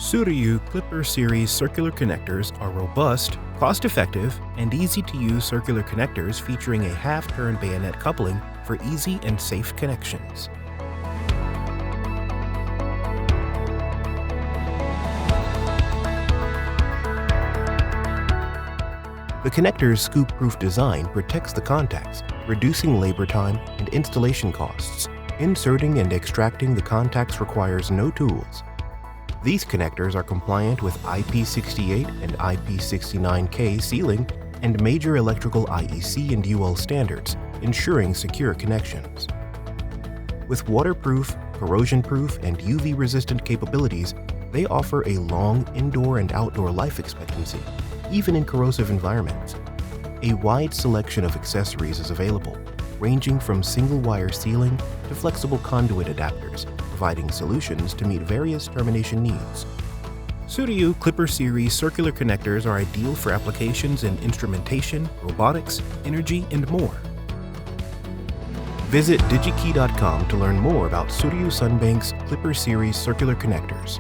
Souriau Clipper Series circular connectors are robust, cost-effective, and easy-to-use circular connectors featuring a half-turn bayonet coupling for easy and safe connections. The connector's scoop-proof design protects the contacts, reducing labor time and installation costs. Inserting and extracting the contacts requires no tools. These connectors are compliant with IP68 and IP69K sealing and major electrical IEC and UL standards, ensuring secure connections. With waterproof, corrosion-proof, and UV-resistant capabilities, they offer a long indoor and outdoor life expectancy, even in corrosive environments. A wide selection of accessories is available, ranging from single-wire sealing to flexible conduit adapters, providing solutions to meet various termination needs. Souriau Clipper Series circular connectors are ideal for applications in instrumentation, robotics, energy, and more. Visit DigiKey.com to learn more about Souriau Sunbank's Clipper Series circular connectors.